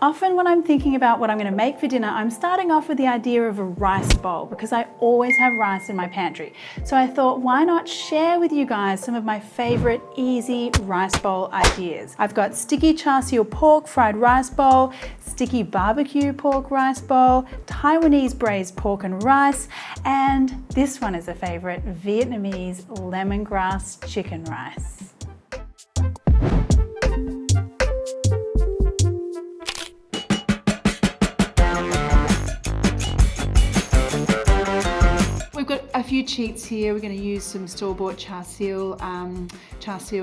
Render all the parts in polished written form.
Often when I'm thinking about what I'm going to make for dinner, I'm starting off with the idea of a rice bowl because I always have rice in my pantry. So I thought, why not share with you guys some of my favorite easy rice bowl ideas. I've got sticky char siu pork fried rice bowl, sticky barbecue pork rice bowl, Taiwanese braised pork and rice, and this one is a favorite, Vietnamese lemongrass chicken rice. We've got a few cheats here. We're going to use some store-bought char siu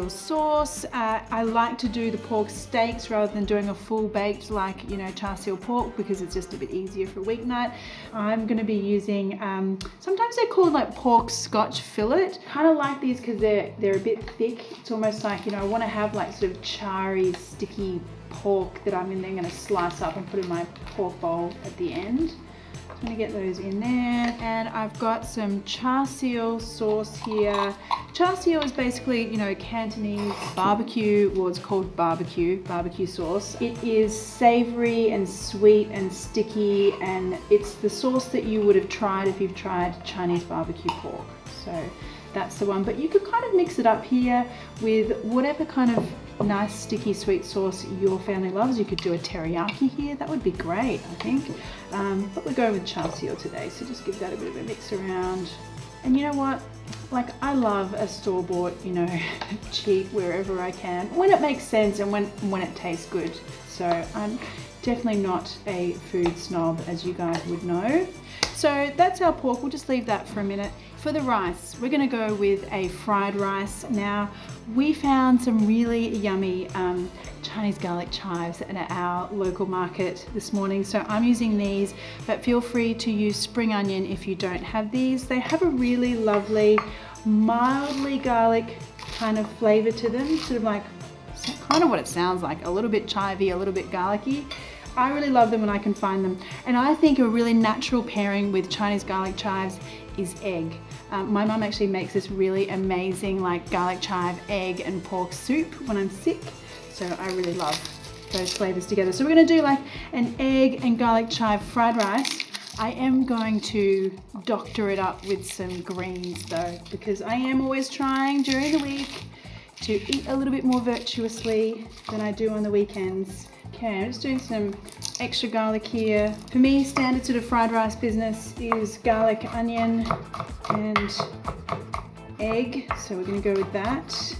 sauce. I like to do the pork steaks rather than doing a full baked like char siu pork because it's just a bit easier for a weeknight. I'm going to be using sometimes they're called like pork scotch fillet. Kind of like these because they're a bit thick. It's almost like I want to have like sort of charry sticky pork that I'm then going to slice up and put in my pork bowl at the end. I'm going to get those in there, and I've got some char siu sauce here. Char siu is basically, Cantonese barbecue, well, it's called barbecue sauce. It is savory and sweet and sticky, and it's the sauce that you would have tried if you've tried Chinese barbecue pork. So that's the one, but you could kind of mix it up here with whatever kind of nice sticky sweet sauce your family loves. You could do a teriyaki here, that would be great, I think. But we're going with char siu today, so just give that a bit of a mix around. And you know what? Like, I love a store-bought, cheat wherever I can, when it makes sense and when it tastes good. So I'm definitely not a food snob, as you guys would know. So that's our pork, we'll just leave that for a minute. For the rice, we're gonna go with a fried rice. Now, we found some really yummy Chinese garlic chives at our local market this morning. So I'm using these, but feel free to use spring onion if you don't have these. They have a really lovely, mildly garlic kind of flavor to them, sort of like, kind of what it sounds like, a little bit chivey, a little bit garlicky. I really love them when I can find them. And I think a really natural pairing with Chinese garlic chives is egg. My mum actually makes this really amazing like garlic chive, egg and pork soup when I'm sick. So I really love those flavors together. So we're gonna do like an egg and garlic chive fried rice. I am going to doctor it up with some greens though, because I am always trying during the week to eat a little bit more virtuously than I do on the weekends. Okay, I'm just doing some extra garlic here. For me, standard sort of fried rice business is garlic, onion, and egg. So we're gonna go with that.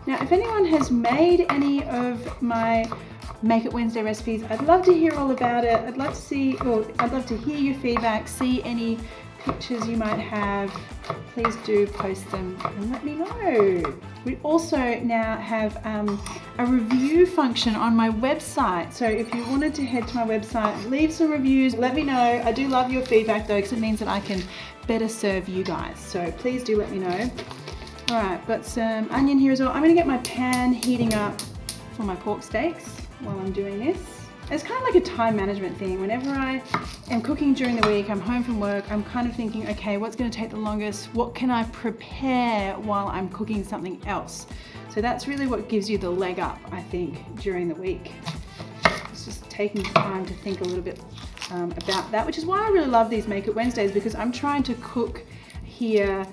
Now, if anyone has made any of my Make It Wednesday recipes, I'd love to hear all about it. I'd love to hear your feedback, see any pictures you might have. Please do post them and let me know. We also now have a review function on my website. So if you wanted to head to my website, leave some reviews, let me know. I do love your feedback though, because it means that I can better serve you guys. So please do let me know. All right, got some onion here as well. I'm gonna get my pan heating up for my pork steaks while I'm doing this. It's kind of like a time management thing. Whenever I am cooking during the week, I'm home from work, I'm kind of thinking, okay, what's going to take the longest? What can I prepare while I'm cooking something else? So that's really what gives you the leg up, I think, during the week. It's just taking time to think a little bit about that, which is why I really love these Make It Wednesdays, because I'm trying to cook here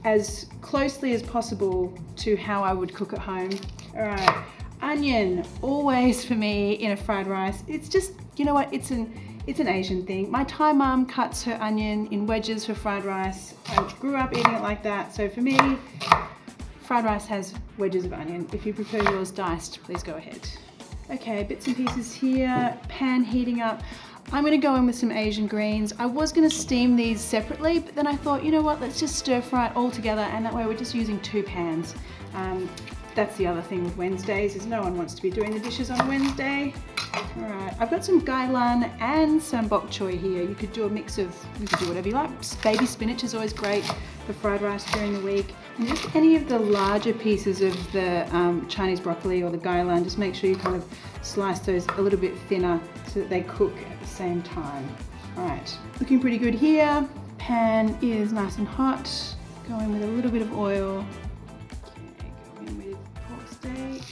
as closely as possible to how I would cook at home. All right. Onion, always for me in a fried rice. It's just, you know what, it's an Asian thing. My Thai mum cuts her onion in wedges for fried rice. I grew up eating it like that. So for me, fried rice has wedges of onion. If you prefer yours diced, please go ahead. Okay, bits and pieces here, pan heating up. I'm gonna go in with some Asian greens. I was gonna steam these separately, but then I thought, you know what, let's just stir fry it all together, and that way we're just using 2 pans. That's the other thing with Wednesdays, is no one wants to be doing the dishes on a Wednesday. All right, I've got some gailan and some bok choy here. You could do a mix of, you could do whatever you like. Baby spinach is always great for fried rice during the week. And just any of the larger pieces of the Chinese broccoli or the gailan, just make sure you kind of slice those a little bit thinner so that they cook at the same time. All right, looking pretty good here. Pan is nice and hot. Go in with a little bit of oil. Okay, go in with pork steak.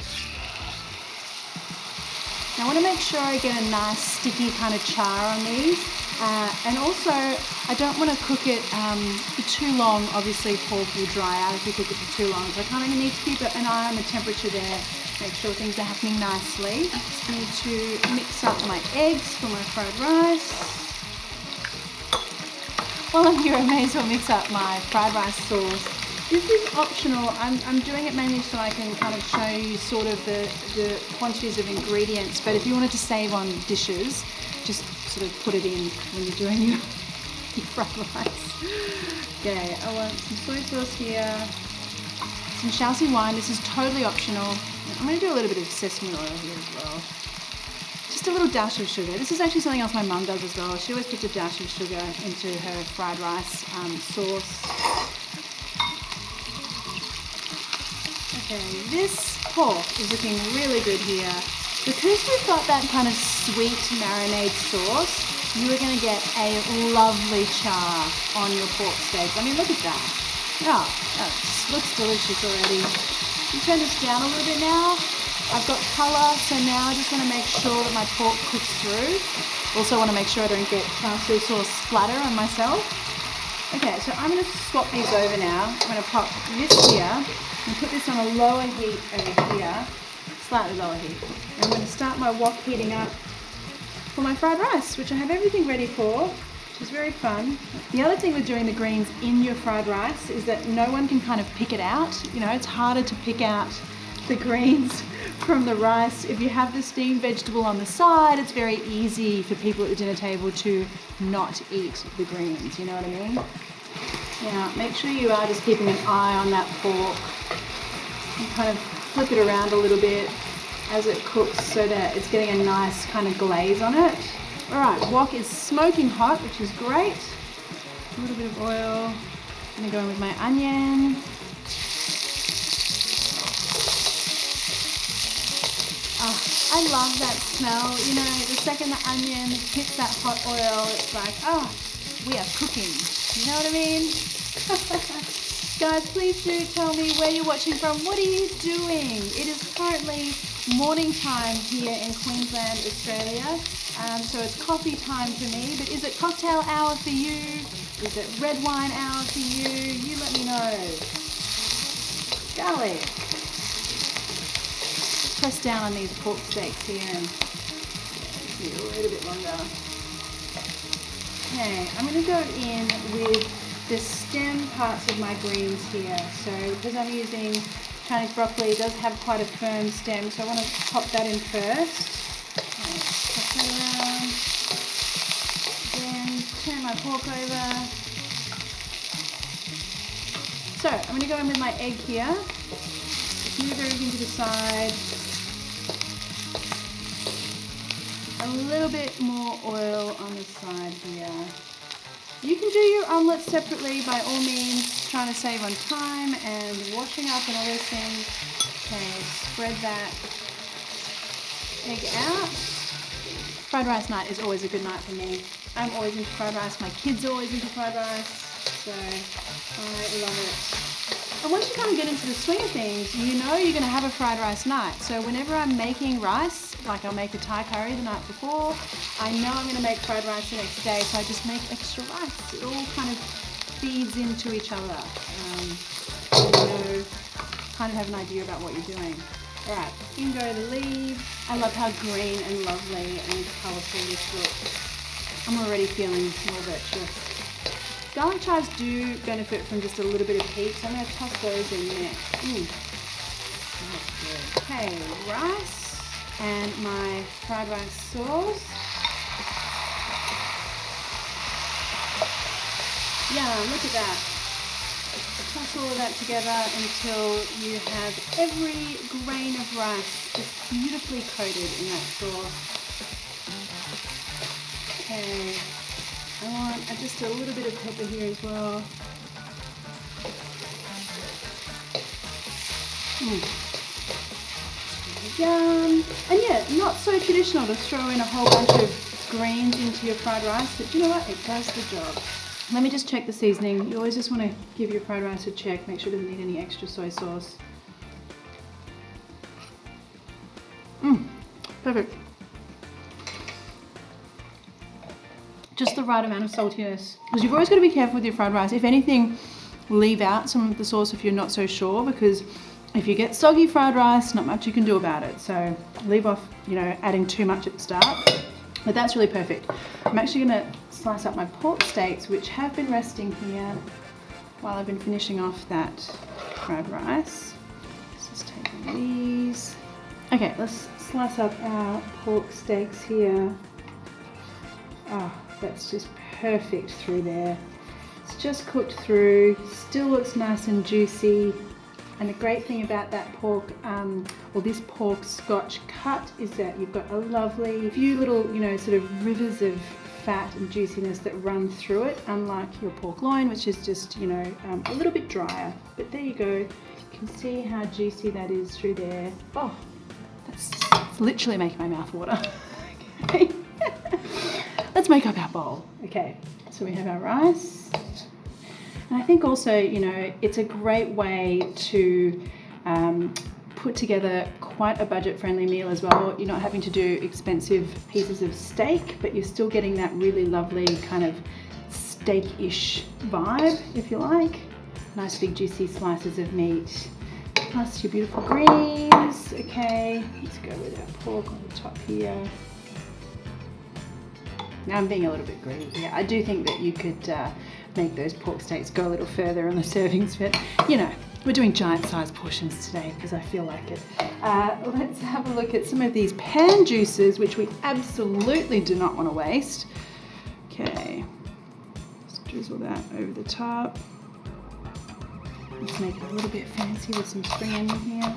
I want to make sure I get a nice sticky kind of char on these. And also, I don't want to cook it for too long. Obviously, pork will dry out if you cook it for too long. So I kind of need to keep an eye on the temperature there. Make sure things are happening nicely. Just need to mix up my eggs for my fried rice. While I'm here, I may as well mix up my fried rice sauce. This is optional. I'm doing it mainly so I can kind of show you sort of the quantities of ingredients. But if you wanted to save on dishes, just sort of put it in when you're doing your fried rice. Okay, I want some soy sauce here, some Shaoxi wine. This is totally optional. I'm going to do a little bit of sesame oil here as well. Just a little dash of sugar. This is actually something else my mum does as well. She always puts a dash of sugar into her fried rice sauce. Okay, this pork is looking really good here. Because we've got that kind of sweet marinade sauce, you are going to get a lovely char on your pork steak. I mean, look at that. Oh, that looks delicious already. You turn this down a little bit now. I've got colour, so now I just want to make sure that my pork cooks through. Also want to make sure I don't get char siu sauce splatter on myself. Okay, so I'm going to swap these over now. I'm going to pop this here and put this on a lower heat over here. Slightly lower heat. I'm going to start my wok heating up for my fried rice, which I have everything ready for, which is very fun. The other thing with doing the greens in your fried rice is that no one can kind of pick it out. You know, it's harder to pick out the greens from the rice. If you have the steamed vegetable on the side, it's very easy for people at the dinner table to not eat the greens, you know what I mean? Now, make sure you are just keeping an eye on that pork and kind of flip it around a little bit as it cooks so that it's getting a nice kind of glaze on it. Alright, wok is smoking hot, which is great. A little bit of oil. I'm going to go in with my onion. Oh, I love that smell. You know, the second the onion hits that hot oil, it's like, oh, we are cooking. You know what I mean? Guys, please do tell me where you're watching from. What are you doing? It is currently morning time here in Queensland, Australia. So it's coffee time for me, but is it cocktail hour for you? Is it red wine hour for you? You let me know. Garlic. Press down on these pork steaks here and give it a little bit longer. Okay, I'm going to go in with the stem parts of my greens here. So because I'm using Chinese broccoli, it does have quite a firm stem, so I want to pop that in first. Okay, pop that around. Then turn my pork over. So I'm going to go in with my egg here. Move everything to the side. A little bit more oil on the side here. You can do your omelette separately by all means, trying to save on time and washing up and all those things. Okay, spread that egg out. Fried rice night is always a good night for me. I'm always into fried rice. My kids are always into fried rice. So I love it. And once you kind of get into the swing of things, you know you're going to have a fried rice night. So whenever I'm making rice, like I'll make a Thai curry the night before, I know I'm going to make fried rice the next day, so I just make extra rice. It all kind of feeds into each other. You know, kind of have an idea about what you're doing. Alright, in go the leaves. I love how green and lovely and colourful this looks. I'm already feeling more virtuous. Garlic chives do benefit from just a little bit of heat, so I'm going to toss those in there. That's good. Okay, rice and my fried rice sauce. Yum, look at that. Toss all of that together until you have every grain of rice just beautifully coated in that sauce. Okay. I want just a little bit of pepper here as well. Yum! And yeah, not so traditional to throw in a whole bunch of greens into your fried rice, but you know what? It does the job. Let me just check the seasoning. You always just want to give your fried rice a check, make sure it doesn't need any extra soy sauce. Perfect. Just the right amount of saltiness. Because you've always got to be careful with your fried rice. If anything, leave out some of the sauce if you're not so sure, because if you get soggy fried rice, not much you can do about it. So leave off, you know, adding too much at the start. But that's really perfect. I'm actually gonna slice up my pork steaks, which have been resting here while I've been finishing off that fried rice. Let's just take these. Okay, let's slice up our pork steaks here. Oh, that's just perfect through there. It's just cooked through, still looks nice and juicy. And the great thing about that pork, or this pork scotch cut, is that you've got a lovely few little, you know, sort of rivers of fat and juiciness that run through it, unlike your pork loin, which is just, you know, a little bit drier. But there you go. You can see how juicy that is through there. Oh, that's literally making my mouth water. Okay. Let's make up our bowl. Okay, so we have our rice. And I think also, you know, it's a great way to put together quite a budget-friendly meal as well. You're not having to do expensive pieces of steak, but you're still getting that really lovely kind of steak-ish vibe, if you like. Nice big juicy slices of meat, plus your beautiful greens. Okay, let's go with our pork on the top here. Now I'm being a little bit greedy here. I do think that you could make those pork steaks go a little further on the servings, but you know, we're doing giant sized portions today because I feel like it. Let's have a look at some of these pan juices, which we absolutely do not want to waste. Okay, let's drizzle that over the top. Let's make it a little bit fancy with some spring onion here.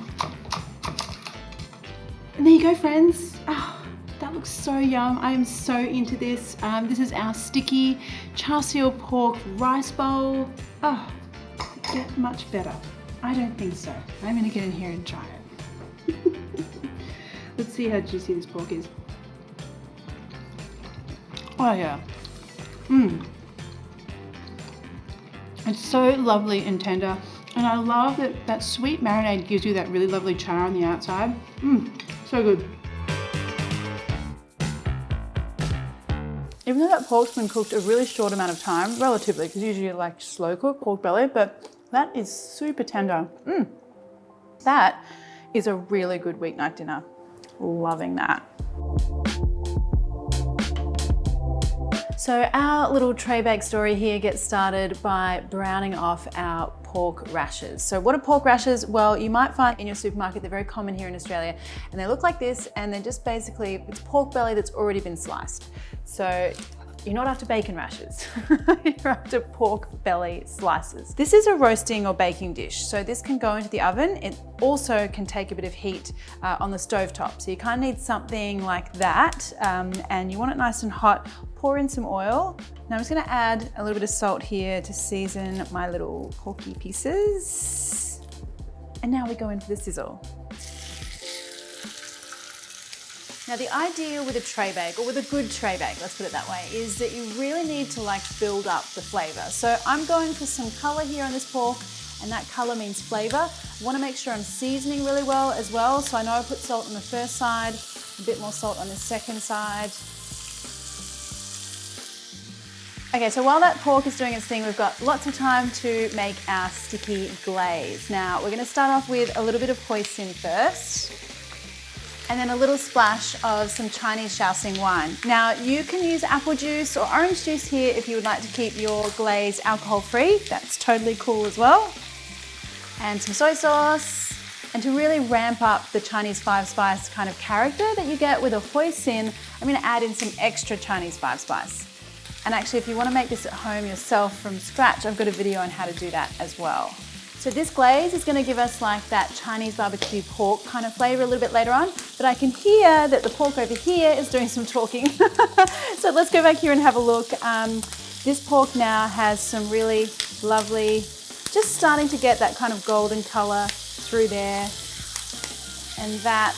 And there you go, friends. Oh, that looks so yum. I am so into this. This is our sticky char siu pork rice bowl. Oh, could it get much better? I don't think so. I'm gonna get in here and try it. Let's see how juicy this pork is. Oh yeah. It's so lovely and tender. And I love that that sweet marinade gives you that really lovely char on the outside. So good. Even though that pork's been cooked a really short amount of time, relatively, because usually you like slow cook pork belly, but that is super tender. That is a really good weeknight dinner. Loving that. So our little tray bake story here gets started by browning off our pork rashers. So what are pork rashers? Well, you might find in your supermarket, they're very common here in Australia, and they look like this, and they're just basically, it's pork belly that's already been sliced. So you're not after bacon rashers, you're after pork belly slices. This is a roasting or baking dish, so this can go into the oven. It also can take a bit of heat on the stovetop. So you kind of need something like that, and you want it nice and hot. Pour in some oil. Now I'm just gonna add a little bit of salt here to season my little porky pieces. And now we go in for the sizzle. Now the idea with a tray bake, or with a good tray bake, let's put it that way, is that you really need to like build up the flavor. So I'm going for some color here on this pork, and that color means flavor. I wanna make sure I'm seasoning really well as well. So I know I put salt on the first side, a bit more salt on the second side. Okay, so while that pork is doing its thing, we've got lots of time to make our sticky glaze. Now, we're gonna start off with a little bit of hoisin first, and then a little splash of some Chinese Shaoxing wine. Now, you can use apple juice or orange juice here if you would like to keep your glaze alcohol-free. That's totally cool as well. And some soy sauce. And to really ramp up the Chinese five-spice kind of character that you get with a hoisin, I'm gonna add in some extra Chinese five-spice. And actually, if you want to make this at home yourself from scratch, I've got a video on how to do that as well. So this glaze is going to give us like that Chinese barbecue pork kind of flavor a little bit later on, but I can hear that the pork over here is doing some talking. So let's go back here and have a look. This pork now has some really lovely, just starting to get that kind of golden color through there. And that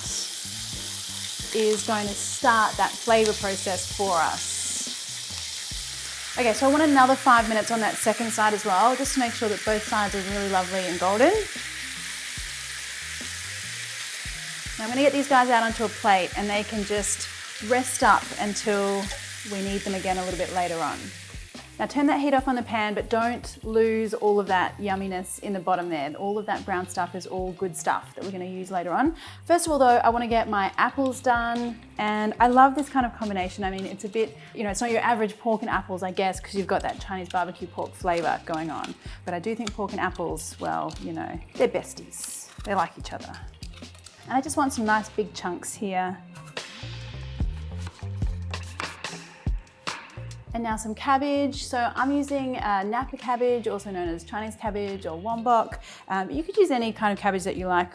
is going to start that flavor process for us. Okay, so I want another 5 minutes on that second side as well, just to make sure that both sides are really lovely and golden. Now I'm gonna get these guys out onto a plate and they can just rest up until we need them again a little bit later on. Now turn that heat off on the pan, but don't lose all of that yumminess in the bottom there. All of that brown stuff is all good stuff that we're gonna use later on. First of all though, I wanna get my apples done, and I love this kind of combination. I mean, it's a bit, you know, it's not your average pork and apples, I guess, because you've got that Chinese barbecue pork flavor going on. But I do think pork and apples, well, you know, they're besties. They like each other. And I just want some nice big chunks here. And now some cabbage. So I'm using Napa cabbage, also known as Chinese cabbage or wombok. You could use any kind of cabbage that you like.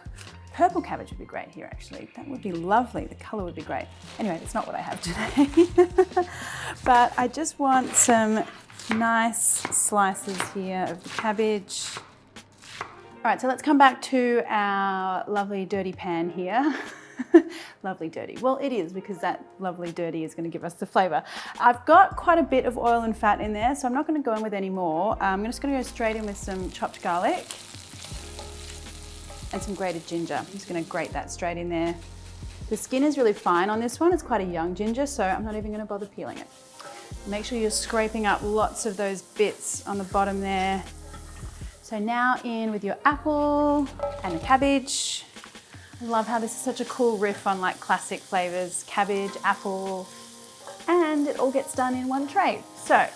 Purple cabbage would be great here actually. That would be lovely, the color would be great. Anyway, that's not what I have today. But I just want some nice slices here of the cabbage. All right, so let's come back to our lovely dirty pan here. Lovely dirty. Well, it is, because that lovely dirty is going to give us the flavor. I've got quite a bit of oil and fat in there, so I'm not going to go in with any more. I'm just going to go straight in with some chopped garlic and some grated ginger. I'm just going to grate that straight in there. The skin is really fine on this one. It's quite a young ginger, so I'm not even going to bother peeling it. Make sure you're scraping up lots of those bits on the bottom there. So now in with your apple and the cabbage. I love how this is such a cool riff on like classic flavors, cabbage, apple, and it all gets done in one tray. So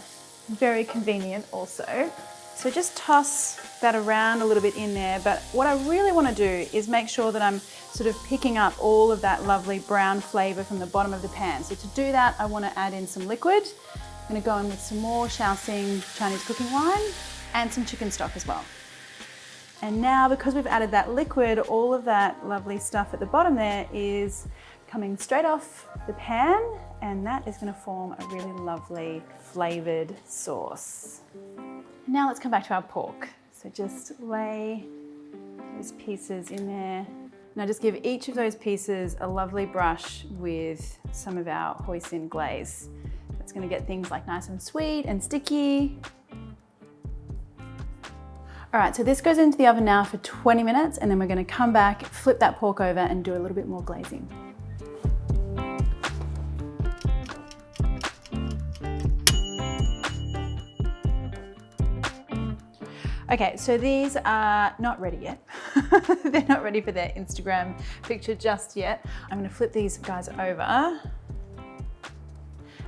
very convenient also. So just toss that around a little bit in there. But what I really want to do is make sure that I'm sort of picking up all of that lovely brown flavor from the bottom of the pan. So to do that, I want to add in some liquid. I'm going to go in with some more Shaoxing Chinese cooking wine and some chicken stock as well. And now, because we've added that liquid, all of that lovely stuff at the bottom there is coming straight off the pan, and that is going to form a really lovely flavored sauce. Now let's come back to our pork. So just lay those pieces in there. Now just give each of those pieces a lovely brush with some of our hoisin glaze. It's going to get things like nice and sweet and sticky. All right, so this goes into the oven now for 20 minutes, and then we're going to come back, flip that pork over and do a little bit more glazing. Okay, so these are not ready yet. They're not ready for their Instagram picture just yet. I'm going to flip these guys over,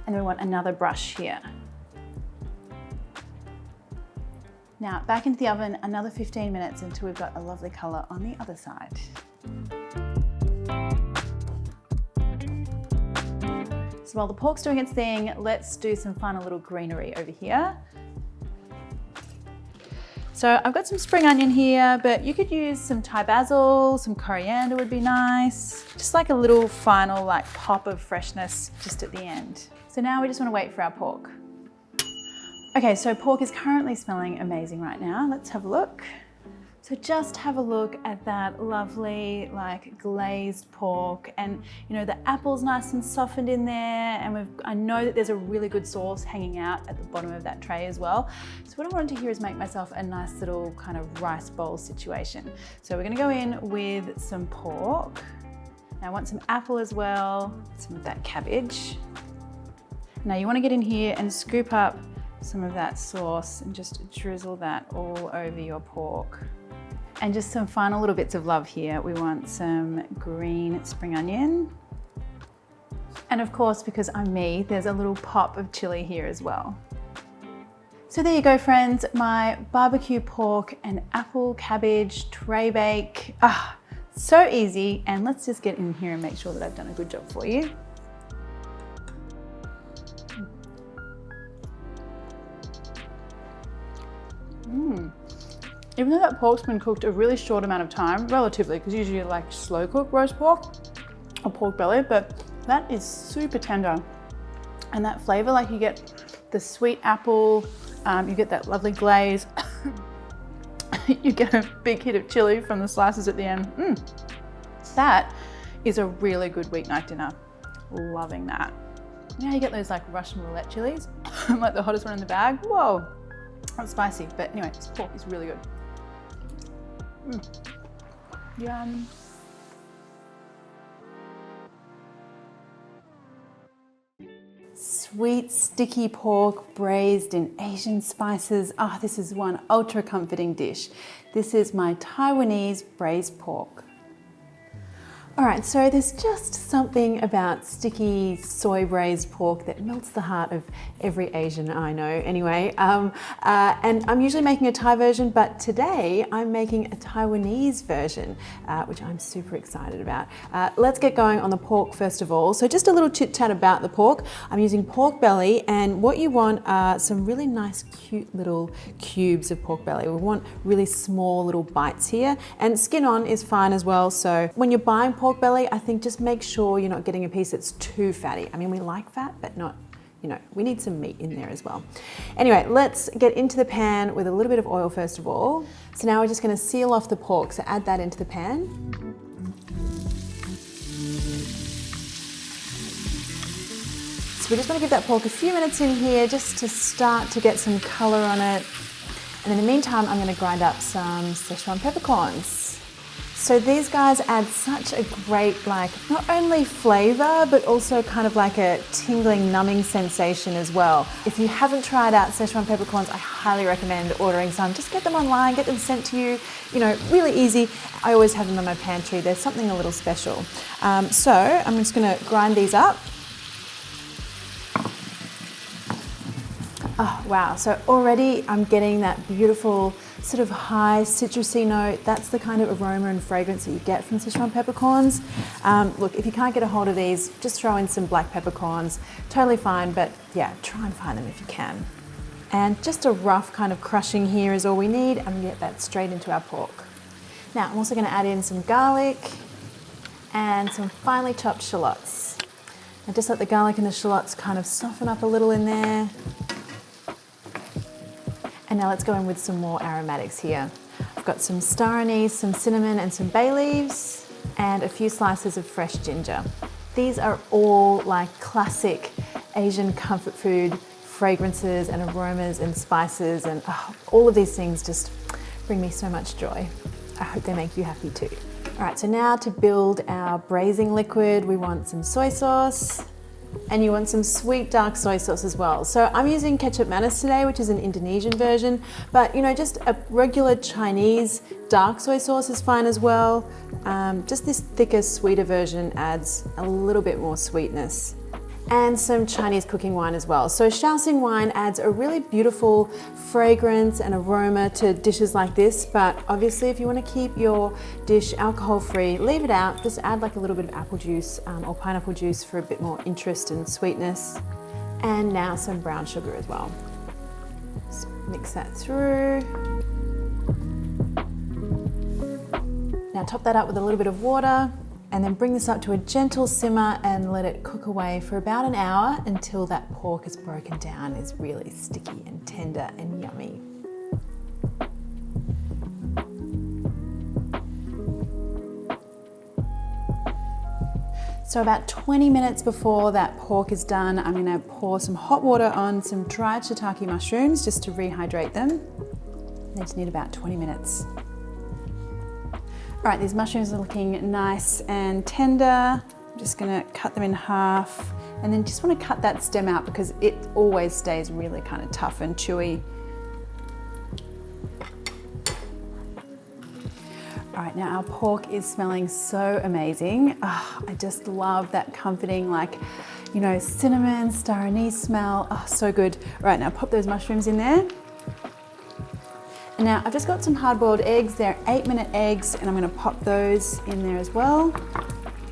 and we want another brush here. Now back into the oven another 15 minutes until we've got a lovely color on the other side. So while the pork's doing its thing, let's do some final little greenery over here. So I've got some spring onion here, but you could use some Thai basil, some coriander would be nice. Just like a little final like pop of freshness just at the end. So now we just want to wait for our pork. Okay, so pork is currently smelling amazing right now. Let's have a look. So just have a look at that lovely like glazed pork, and you know the apple's nice and softened in there, and I know that there's a really good sauce hanging out at the bottom of that tray as well. So what I wanted to here is make myself a nice little kind of rice bowl situation. So we're gonna go in with some pork. Now I want some apple as well, some of that cabbage. Now you want to get in here and scoop up some of that sauce and just drizzle that all over your pork. And just some final little bits of love here. We want some green spring onion. And of course, because I'm me, there's a little pop of chili here as well. So there you go, friends, my barbecue pork and apple cabbage tray bake. So easy. And let's just get in here and make sure that I've done a good job for you. Even though that pork's been cooked a really short amount of time, relatively, because usually you like slow cook roast pork or pork belly, but that is super tender. And that flavor, like you get the sweet apple, you get that lovely glaze, you get a big hit of chili from the slices at the end. That is a really good weeknight dinner. Loving that. Now you get those like Russian roulette chilies, like the hottest one in the bag. Whoa, that's spicy. But anyway, this pork is really good. Yum. sweet, sticky pork braised in Asian spices. Ah, this is one ultra comforting dish. This is my Taiwanese braised pork. All right, so there's just something about sticky soy braised pork that melts the heart of every Asian I know anyway. And I'm usually making a Thai version, but today I'm making a Taiwanese version, which I'm super excited about. Let's get going on the pork first of all. So just a little chit chat about the pork. I'm using pork belly, and what you want are some really nice, cute little cubes of pork belly. We want really small little bites here, and skin on is fine as well. So when you're buying pork belly, I think just make sure you're not getting a piece that's too fatty. I mean, we like fat, but not, you know, we need some meat in there as well. Anyway, let's get into the pan with a little bit of oil first of all. So now we're just going to seal off the pork, so add that into the pan. So we just want to give that pork a few minutes in here just to start to get some color on it. And in the meantime, I'm going to grind up some Szechuan peppercorns. So these guys add such a great, like, not only flavor, but also kind of like a tingling, numbing sensation as well. If you haven't tried out Szechuan peppercorns, I highly recommend ordering some. Just get them online, get them sent to you, you know, really easy. I always have them in my pantry. There's something a little special. So I'm just gonna grind these up. Oh, wow, so already I'm getting that beautiful sort of high citrusy note. That's the kind of aroma and fragrance that you get from Szechuan peppercorns. Look, if you can't get a hold of these, just throw in some black peppercorns. Totally fine, but yeah, try and find them if you can. And just a rough kind of crushing here is all we need, and we get that straight into our pork. Now, I'm also gonna add in some garlic and some finely chopped shallots. And just let the garlic and the shallots kind of soften up a little in there. And now let's go in with some more aromatics here. I've got some star anise, some cinnamon and some bay leaves, and a few slices of fresh ginger. These are all like classic Asian comfort food fragrances and aromas and spices, and all of these things just bring me so much joy. I hope they make you happy too. All right, so now to build our braising liquid, we want some soy sauce, and you want some sweet dark soy sauce as well. So I'm using ketchup manis today, which is an Indonesian version, but you know, just a regular Chinese dark soy sauce is fine as well. Just this thicker, sweeter version adds a little bit more sweetness. And some Chinese cooking wine as well. So Shaoxing wine adds a really beautiful fragrance and aroma to dishes like this, but obviously if you want to keep your dish alcohol-free, leave it out. Just add like a little bit of apple juice or pineapple juice for a bit more interest and sweetness. And now some brown sugar as well. Just mix that through. Now top that up with a little bit of water, and then bring this up to a gentle simmer and let it cook away for about an hour until that pork is broken down, is really sticky and tender and yummy. So about 20 minutes before that pork is done, I'm gonna pour some hot water on some dried shiitake mushrooms just to rehydrate them. They just need about 20 minutes. All right, these mushrooms are looking nice and tender. I'm just gonna cut them in half, and then just wanna cut that stem out because it always stays really kind of tough and chewy. All right, now our pork is smelling so amazing. Oh, I just love that comforting, like, you know, cinnamon, star anise smell. Oh, so good. All right, now pop those mushrooms in there. And now I've just got some hard-boiled eggs. They're 8-minute eggs, and I'm gonna pop those in there as well.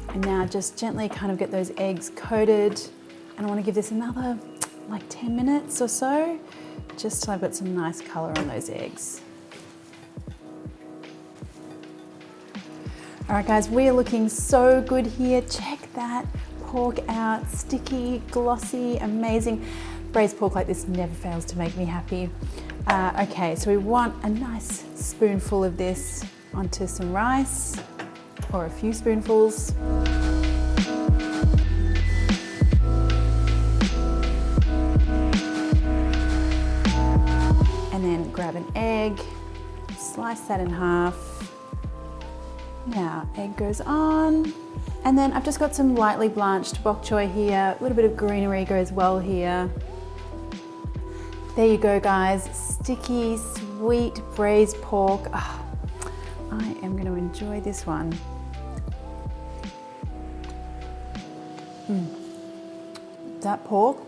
And now just gently kind of get those eggs coated. And I wanna give this another like 10 minutes or so, just till I've got some nice color on those eggs. All right guys, we are looking so good here. Check that pork out, sticky, glossy, amazing. Braised pork like this never fails to make me happy. Okay, so we want a nice spoonful of this onto some rice, or a few spoonfuls. And then grab an egg, slice that in half. Now, egg goes on. And then I've just got some lightly blanched bok choy here. A little bit of greenery goes well here. There you go, guys. Sticky, sweet braised pork. Oh, I am going to enjoy this one. That pork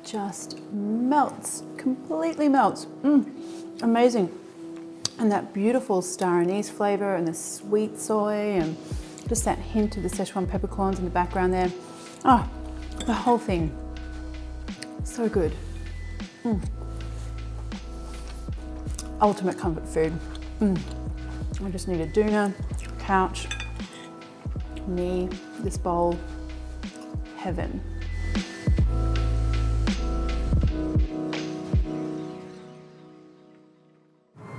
just melts, completely melts. Amazing. And that beautiful star anise flavor and the sweet soy and just that hint of the Szechuan peppercorns in the background there. Oh, the whole thing. So good. Ultimate comfort food. I just need a doona, couch, me, this bowl. Heaven.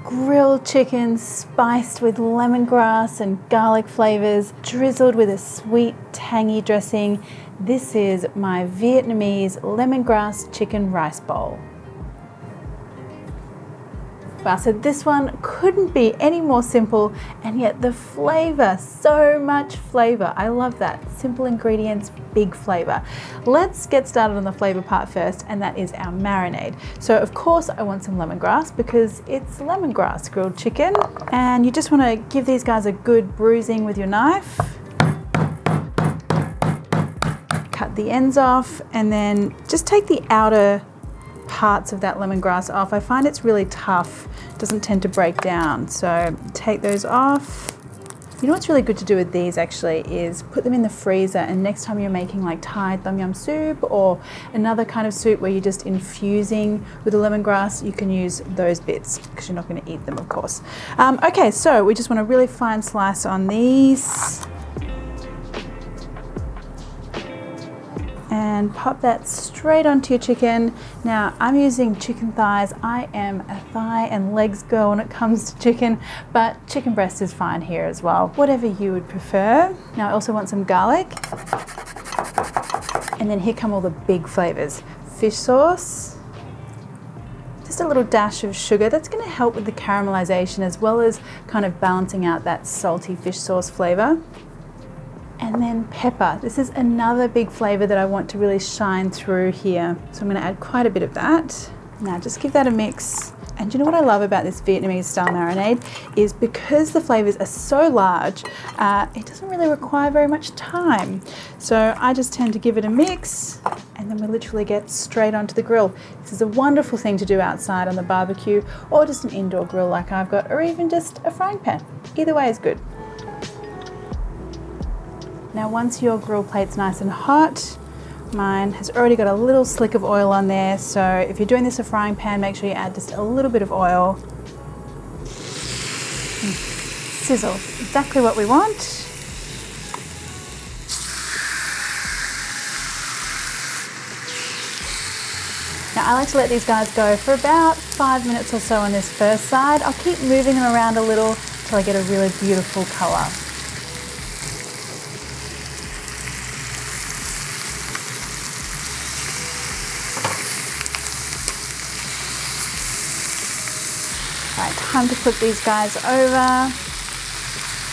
Grilled chicken spiced with lemongrass and garlic flavors, drizzled with a sweet, tangy dressing. This is my Vietnamese lemongrass chicken rice bowl. Wow, so this one couldn't be any more simple, and yet the flavor, so much flavor. I love that. Simple ingredients, big flavor. Let's get started on the flavor part first, and that is our marinade. So of course I want some lemongrass because it's lemongrass grilled chicken, and you just want to give these guys a good bruising with your knife. Cut the ends off, and then just take the outer parts of that lemongrass off. I find it's really tough, doesn't tend to break down, so take those off. You know what's really good to do with these actually is put them in the freezer, and next time you're making like Thai tom yum soup or another kind of soup where you're just infusing with the lemongrass, you can use those bits because you're not going to eat them, of course. Okay, so we just want a really fine slice on these. And pop that straight onto your chicken. Now I'm using chicken thighs. I am a thigh and legs girl when it comes to chicken, but chicken breast is fine here as well, whatever you would prefer. Now I also want some garlic. And then here come all the big flavors. Fish sauce, just a little dash of sugar. That's going to help with the caramelization as well as kind of balancing out that salty fish sauce flavor. And then pepper. This is another big flavor that I want to really shine through here. So I'm going to add quite a bit of that. Now just give that a mix. And you know what I love about this Vietnamese style marinade is because the flavors are so large, it doesn't really require very much time. So I just tend to give it a mix, and then we literally get straight onto the grill. This is a wonderful thing to do outside on the barbecue, or just an indoor grill like I've got, or even just a frying pan. Either way is good. Now once your grill plate's nice and hot, mine has already got a little slick of oil on there, so if you're doing this in a frying pan, make sure you add just a little bit of oil. Sizzle, exactly what we want. Now I like to let these guys go for about 5 minutes or so on this first side. I'll keep moving them around a little till I get a really beautiful color. Alright, time to flip these guys over.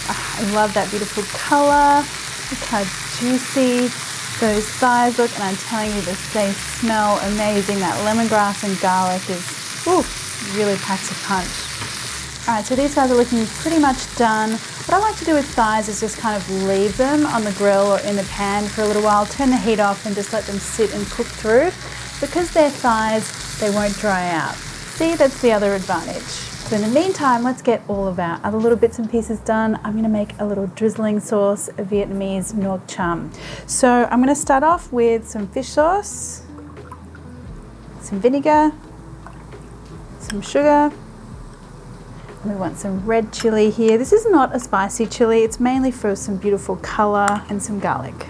Oh, I love that beautiful color. Look how juicy those thighs look, and I'm telling you this, they smell amazing. That lemongrass and garlic is, really packs a punch. Alright, so these guys are looking pretty much done. What I like to do with thighs is just kind of leave them on the grill or in the pan for a little while, turn the heat off and just let them sit and cook through. Because they're thighs, they won't dry out. See, that's the other advantage. So in the meantime, let's get all of our other little bits and pieces done. I'm going to make a little drizzling sauce, a Vietnamese nuoc cham. So I'm going to start off with some fish sauce, some vinegar, some sugar, and we want some red chili here. This is not a spicy chili, it's mainly for some beautiful color, and some garlic.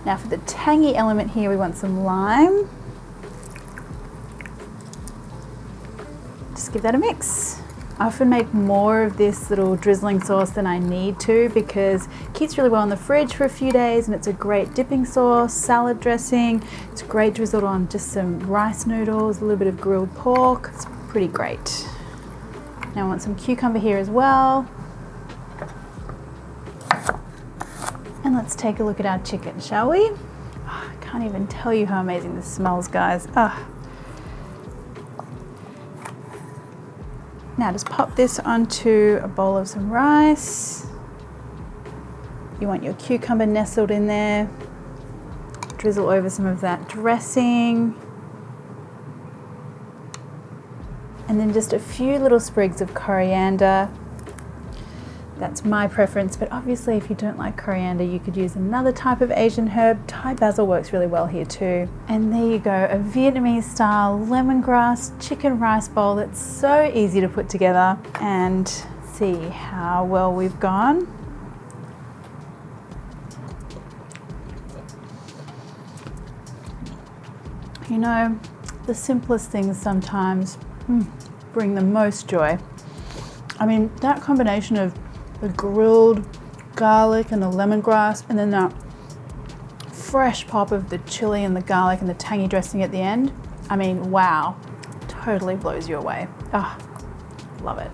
Now for the tangy element here, we want some lime. Just give that a mix. I often make more of this little drizzling sauce than I need to because it keeps really well in the fridge for a few days, and it's a great dipping sauce, salad dressing. It's great drizzled on just some rice noodles, a little bit of grilled pork. It's pretty great. Now I want some cucumber here as well. And let's take a look at our chicken, shall we? Oh, I can't even tell you how amazing this smells, guys. Oh. Now just pop this onto a bowl of some rice. You want your cucumber nestled in there. Drizzle over some of that dressing. And then just a few little sprigs of coriander. That's my preference, but obviously if you don't like coriander, you could use another type of Asian herb. Thai basil works really well here too. And there you go, a Vietnamese style lemongrass chicken rice bowl that's so easy to put together. And see how well we've gone. You know, the simplest things sometimes bring the most joy. I mean, that combination of the grilled garlic and the lemongrass, and then that fresh pop of the chili and the garlic and the tangy dressing at the end. I mean, wow, totally blows you away. Ah, love it.